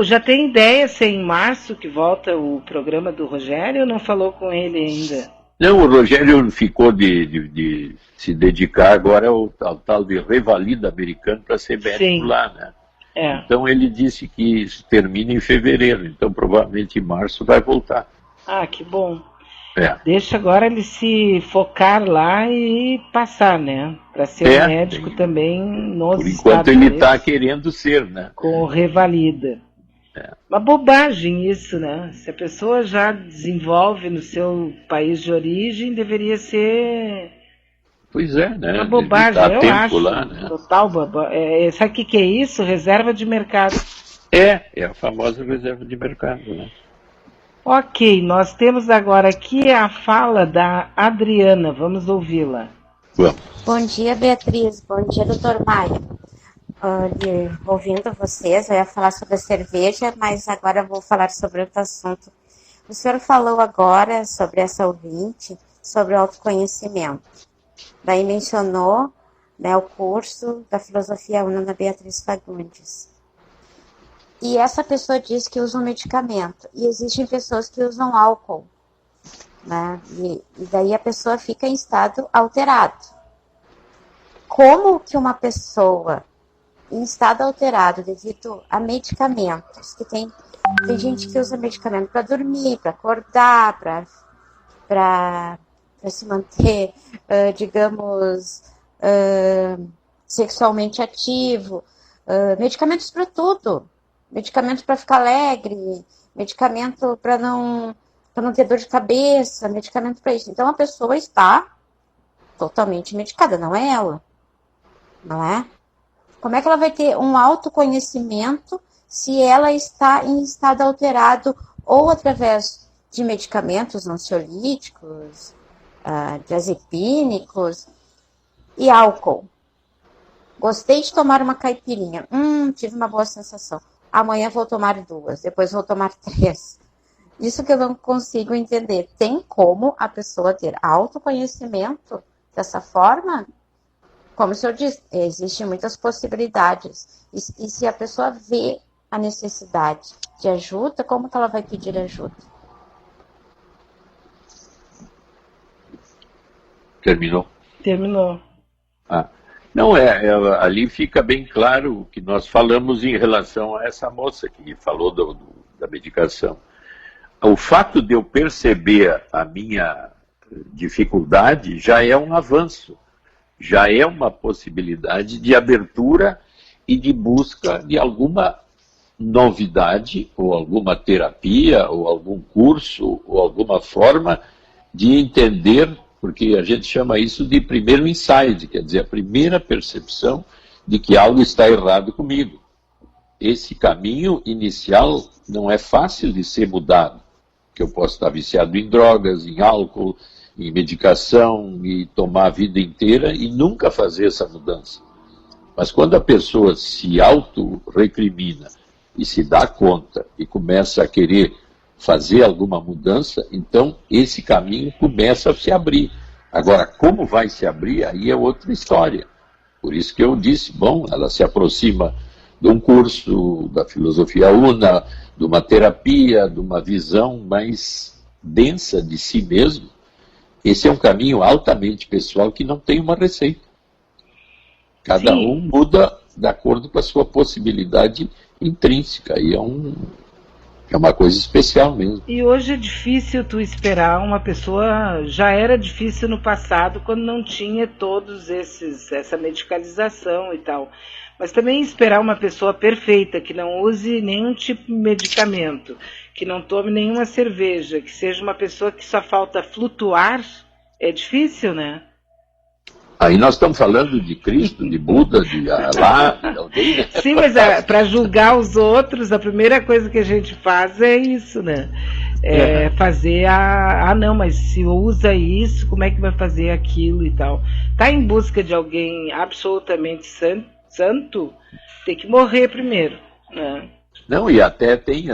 Já tem ideia se é em março que volta o programa do Rogério ou não falou com ele ainda? Não, o Rogério ficou de se dedicar agora ao tal de revalida americano para ser médico Sim. lá, né? É. Então ele disse que isso termina em fevereiro, então provavelmente em março vai voltar. Ah, que bom. É. Deixa agora ele se focar lá e passar, né? Para ser médico também nos por enquanto Estados ele Unidos. está querendo ser, né? Com revalida. Uma bobagem isso, né? Se a pessoa já desenvolve no seu país de origem, deveria ser... Pois é, né? Uma bobagem, eu acho. Lá, né? Total bobagem. Sabe o que é isso? Reserva de mercado. É a famosa reserva de mercado, né? Ok, nós temos agora aqui a fala da Adriana. Vamos ouvi-la. Vamos. Bom dia, Beatriz. Bom dia, doutor Mário. Ouvindo vocês, eu ia falar sobre a cerveja, mas agora eu vou falar sobre outro assunto. O senhor falou agora sobre essa ouvinte, sobre o autoconhecimento. Daí mencionou, né, o curso da Filosofia Una da Beatriz Fagundes. E essa pessoa diz que usa um medicamento. E existem pessoas que usam álcool, né? E daí a pessoa fica em estado alterado. Como que uma pessoa em estado alterado devido a medicamentos, que tem gente que usa medicamento para dormir, para acordar, para se manter, digamos, sexualmente ativo, medicamentos para tudo, medicamentos para ficar alegre, medicamento para não ter dor de cabeça, medicamento para isso. Então a pessoa está totalmente medicada, não é ela, não é? Como é que ela vai ter um autoconhecimento se ela está em estado alterado ou através de medicamentos ansiolíticos, diazepínicos e álcool? Gostei de tomar uma caipirinha. Tive uma boa sensação. Amanhã vou tomar 2, depois vou tomar 3. Isso que eu não consigo entender. Tem como a pessoa ter autoconhecimento dessa forma? Como o senhor disse, existem muitas possibilidades. E se a pessoa vê a necessidade de ajuda, como que ela vai pedir ajuda? Terminou? Terminou. Não, ali fica bem claro o que nós falamos em relação a essa moça que falou da medicação. O fato de eu perceber a minha dificuldade já é um avanço. Já é uma possibilidade de abertura e de busca de alguma novidade, ou alguma terapia, ou algum curso, ou alguma forma de entender, porque a gente chama isso de primeiro insight, quer dizer, a primeira percepção de que algo está errado comigo. Esse caminho inicial não é fácil de ser mudado, que eu posso estar viciado em drogas, em álcool, em medicação e tomar a vida inteira e nunca fazer essa mudança. Mas quando a pessoa se auto-recrimina e se dá conta e começa a querer fazer alguma mudança, então esse caminho começa a se abrir. Agora, como vai se abrir, aí é outra história. Por isso que eu disse, bom, ela se aproxima de um curso da Filosofia Una, de uma terapia, de uma visão mais densa de si mesmo. Esse é um caminho altamente pessoal que não tem uma receita. Cada um muda de acordo com a sua possibilidade intrínseca. E é uma coisa especial mesmo. E hoje é difícil tu esperar uma pessoa... Já era difícil no passado, quando não tinha todos essa medicalização e tal. Mas também esperar uma pessoa perfeita, que não use nenhum tipo de medicamento, que não tome nenhuma cerveja, que seja uma pessoa que só falta flutuar, é difícil, né? Aí nós estamos falando de Cristo, de Buda, de Alá, de alguém, né? Sim, mas para julgar os outros, a primeira coisa que a gente faz é isso, né? Fazer não, mas se usa isso, como é que vai fazer aquilo e tal? Tá em busca de alguém absolutamente santo, tem que morrer primeiro, né? Não, e até tem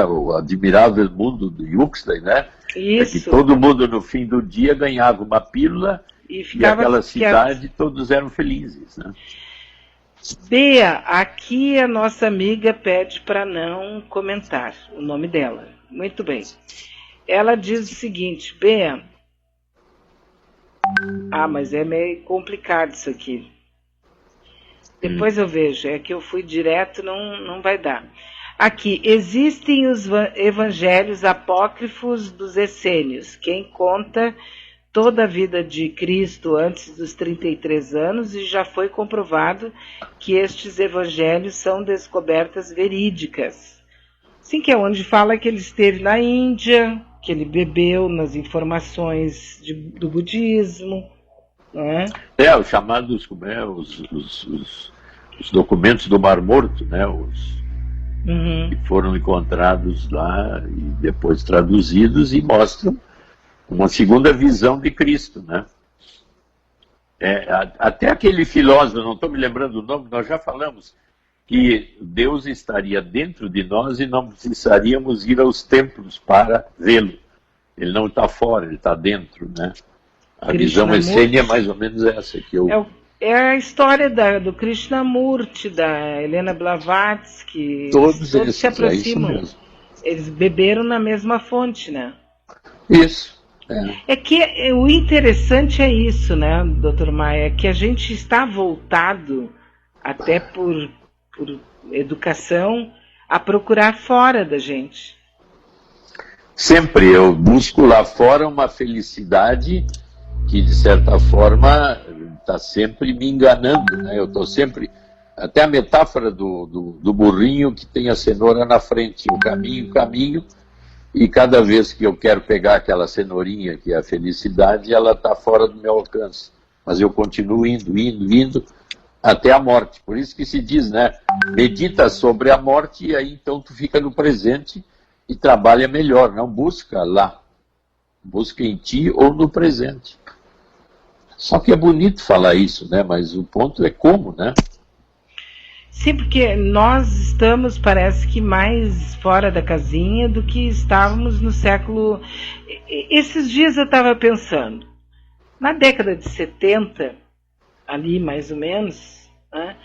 o admirável mundo do Huxley, né? Isso. É que todo mundo no fim do dia ganhava uma pílula e aquela cidade todos eram felizes, né? Bea, aqui a nossa amiga pede para não comentar o nome dela. Muito bem. Ela diz o seguinte, Bea... mas é meio complicado isso aqui. Depois eu vejo, é que eu fui direto, não vai dar. Aqui, existem os evangelhos apócrifos dos essênios. Quem conta toda a vida de Cristo antes dos 33 anos e já foi comprovado que estes evangelhos são descobertas verídicas. Sim, que é onde fala que ele esteve na Índia, que ele bebeu nas informações do budismo. Né? Os chamados, os documentos do Mar Morto, né? Que foram encontrados lá e depois traduzidos e mostram uma segunda visão de Cristo, né? Até aquele filósofo, não estou me lembrando o nome, nós já falamos que Deus estaria dentro de nós e não precisaríamos ir aos templos para vê-lo. Ele não está fora, ele está dentro, né? A visão essênia é mais ou menos essa que eu... É a história do Krishnamurti, da Helena Blavatsky. Todos se aproximam. É isso mesmo. Eles beberam na mesma fonte, né? Isso. É que o interessante é isso, né, Dr. Maia, que a gente está voltado, até por educação, a procurar fora da gente. Sempre eu busco lá fora uma felicidade que, de certa forma, está sempre me enganando, né? Eu estou sempre... Até a metáfora do burrinho que tem a cenoura na frente, o caminho, e cada vez que eu quero pegar aquela cenourinha, que é a felicidade, ela está fora do meu alcance. Mas eu continuo indo, até a morte. Por isso que se diz, né? Medita sobre a morte e aí então tu fica no presente e trabalha melhor. Não busca lá. Busca em ti ou no presente. Só que é bonito falar isso, né? Mas o ponto é como, né? Sim, porque nós estamos, parece que, mais fora da casinha do que estávamos no século... Esses dias eu estava pensando, na década de 70, ali mais ou menos, né,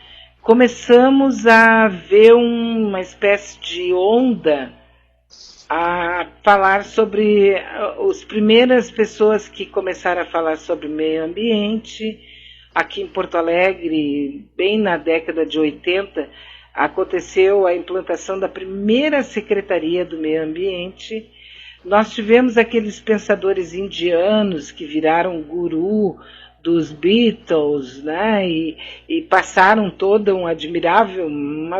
começamos a ver uma espécie de onda a falar sobre as primeiras pessoas que começaram a falar sobre meio ambiente. Aqui em Porto Alegre, bem na década de 80, aconteceu a implantação da primeira Secretaria do Meio Ambiente. Nós tivemos aqueles pensadores indianos que viraram guru dos Beatles, né? E passaram toda uma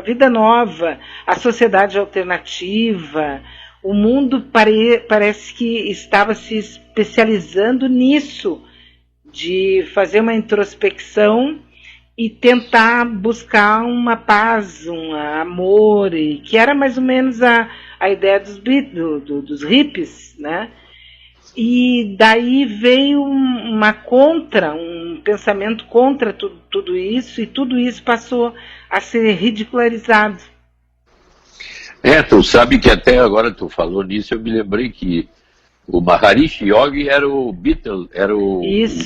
vida nova, a sociedade alternativa. O mundo parece que estava se especializando nisso, de fazer uma introspecção e tentar buscar uma paz, um amor, e que era mais ou menos a ideia dos hippies, né? E daí veio um pensamento contra tudo isso, e tudo isso passou a ser ridicularizado. Tu sabe que até agora tu falou nisso, eu me lembrei que o Maharishi Yogi era o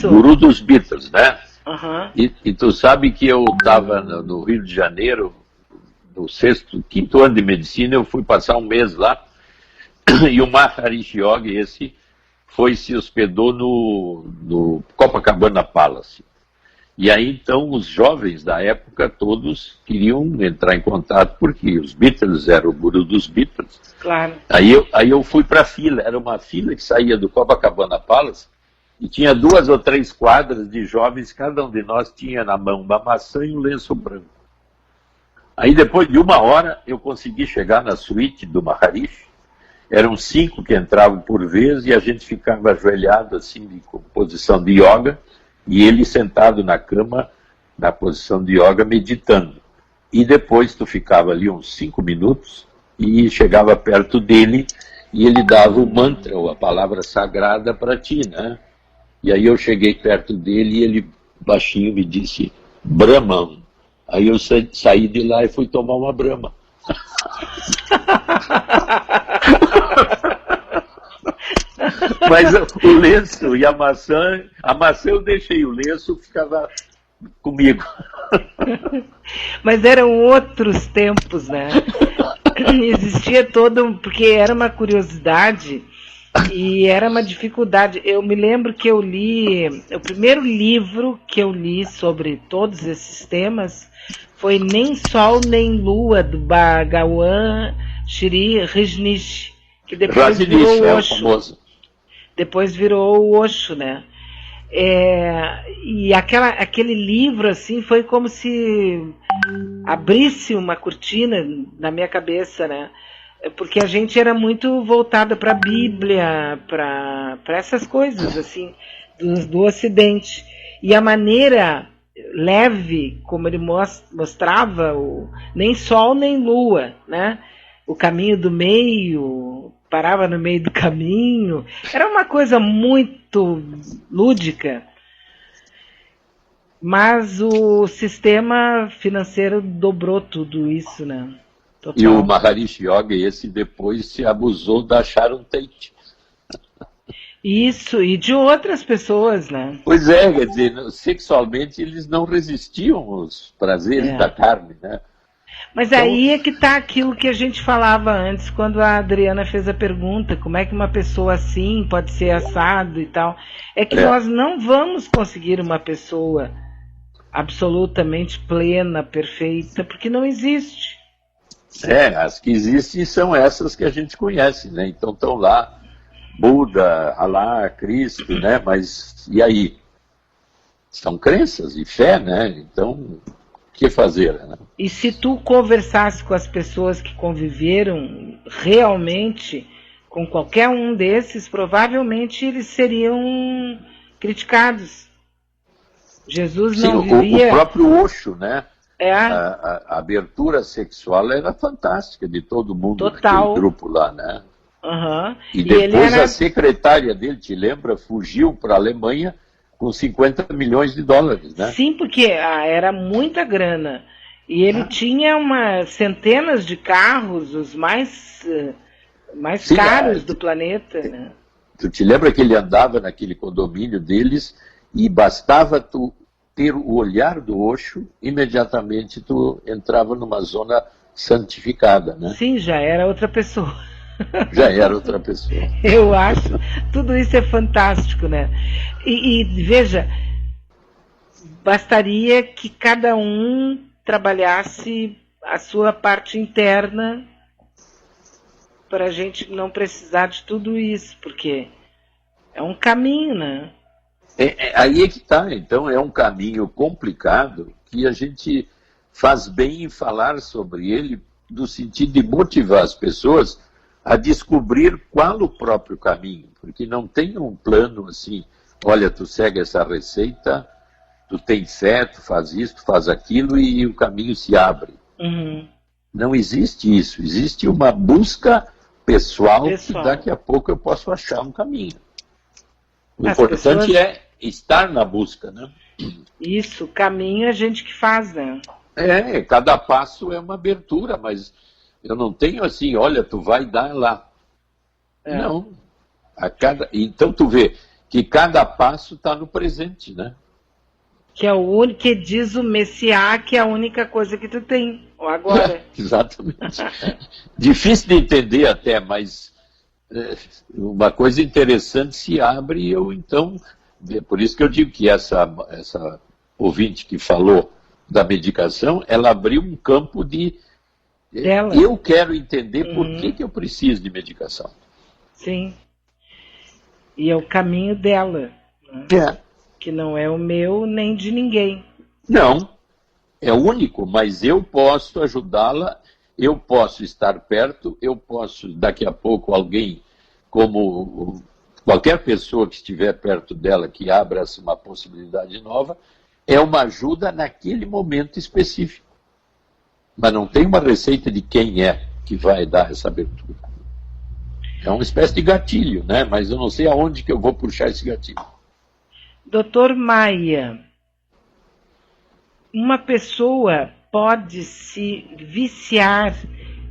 guru dos Beatles, né? Uhum. E tu sabe que eu estava no Rio de Janeiro, no quinto ano de medicina, eu fui passar um mês lá, e o Maharishi Yogi, se hospedou no Copacabana Palace. E aí, então, os jovens da época todos queriam entrar em contato, porque os Beatles eram o guru dos Beatles. Claro. Aí eu fui para a fila, era uma fila que saía do Copacabana Palace, e tinha 2 ou 3 quadras de jovens, cada um de nós tinha na mão uma maçã e um lenço branco. Aí, depois de 1 hora, eu consegui chegar na suíte do Maharishi. Eram 5 que entravam por vez, e a gente ficava ajoelhado, assim, com posição de yoga, e ele sentado na cama, na posição de yoga, meditando. E depois tu ficava ali uns 5 minutos e chegava perto dele e ele dava o mantra, ou a palavra sagrada para ti, né? E aí eu cheguei perto dele e ele baixinho me disse, Brahman. Aí eu saí de lá e fui tomar uma Brahma. Mas o lenço e a maçã eu deixei, o lenço ficava comigo. Mas eram outros tempos, né? Existia porque era uma curiosidade e era uma dificuldade. Eu me lembro que eu li, o primeiro livro que eu li sobre todos esses temas foi Nem Sol Nem Lua, do Bhagawan Sri Rajneesh, que depois virou o Osho. Depois virou o Osho, né? E aquele livro, assim, foi como se abrisse uma cortina na minha cabeça, né? Porque a gente era muito voltada para a Bíblia, para essas coisas, assim, do Ocidente. E a maneira leve como ele mostrava o nem sol nem lua, né? O caminho do meio, parava no meio do caminho, era uma coisa muito lúdica, mas o sistema financeiro dobrou tudo isso, né? Total. E o Maharishi Yoga, esse depois se abusou da Sharon Tate. Isso, e de outras pessoas, né? Pois é, quer dizer, sexualmente eles não resistiam aos prazeres da carne, né? Mas então, aí é que está aquilo que a gente falava antes, quando a Adriana fez a pergunta, como é que uma pessoa assim pode ser assado e tal. É que nós não vamos conseguir uma pessoa absolutamente plena, perfeita, porque não existe. As que existem são essas que a gente conhece, né? Então estão lá, Buda, Alá, Cristo, né? Mas e aí? São crenças e fé, né? Então, o que fazer, né? E se tu conversasse com as pessoas que conviveram realmente com qualquer um desses, provavelmente eles seriam criticados. Jesus não vivia... O próprio Osho, né? É. A abertura sexual era fantástica de todo mundo. Total. Naquele grupo lá, né? Uhum. E depois a secretária dele, te lembra, fugiu para a Alemanha com 50 milhões de dólares, né? Sim, porque era muita grana. E ele tinha centenas de carros, os mais caros do planeta, né? Tu te lembra que ele andava naquele condomínio deles e bastava tu ter o olhar do Osho, imediatamente tu entrava numa zona santificada, né? Sim, já era outra pessoa. Já era outra pessoa. Eu acho. Tudo isso é fantástico, né? E veja, bastaria que cada um trabalhasse a sua parte interna para a gente não precisar de tudo isso, porque é um caminho, né? Aí é que está. Então é um caminho complicado que a gente faz bem em falar sobre ele, no sentido de motivar as pessoas a descobrir qual o próprio caminho, porque não tem um plano assim, olha, tu segue essa receita, tu tem fé, tu faz isso, tu faz aquilo e o caminho se abre. Uhum. Não existe isso, existe uma busca pessoal que daqui a pouco eu posso achar um caminho. O importante é estar na busca, né? Isso, caminho é a gente que faz, né? Cada passo é uma abertura, mas eu não tenho assim, olha, tu vai dar lá. Não. Então tu vê que cada passo está no presente, né? Que é o único que diz o Messiá, que é a única coisa que tu tem, ou agora. Exatamente. Difícil de entender até, mas uma coisa interessante se abre e eu então... Por isso que eu digo que essa ouvinte que falou da medicação, ela abriu um campo de... Dela. Eu quero entender por que eu preciso de medicação. Sim. E é o caminho dela. Né? Que não é o meu nem de ninguém. Não. É único, mas eu posso ajudá-la, eu posso estar perto, eu posso, daqui a pouco, alguém como... Qualquer pessoa que estiver perto dela, que abra uma possibilidade nova, é uma ajuda naquele momento específico. Mas não tem uma receita de quem é que vai dar essa abertura. É uma espécie de gatilho, né? Mas eu não sei aonde que eu vou puxar esse gatilho. Doutor Maia, uma pessoa pode se viciar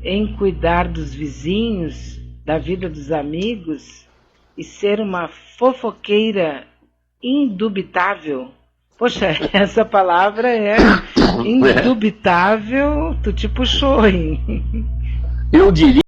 em cuidar dos vizinhos, da vida dos amigos... e ser uma fofoqueira indubitável? Poxa, essa palavra Indubitável, tu te puxou, hein? Eu diria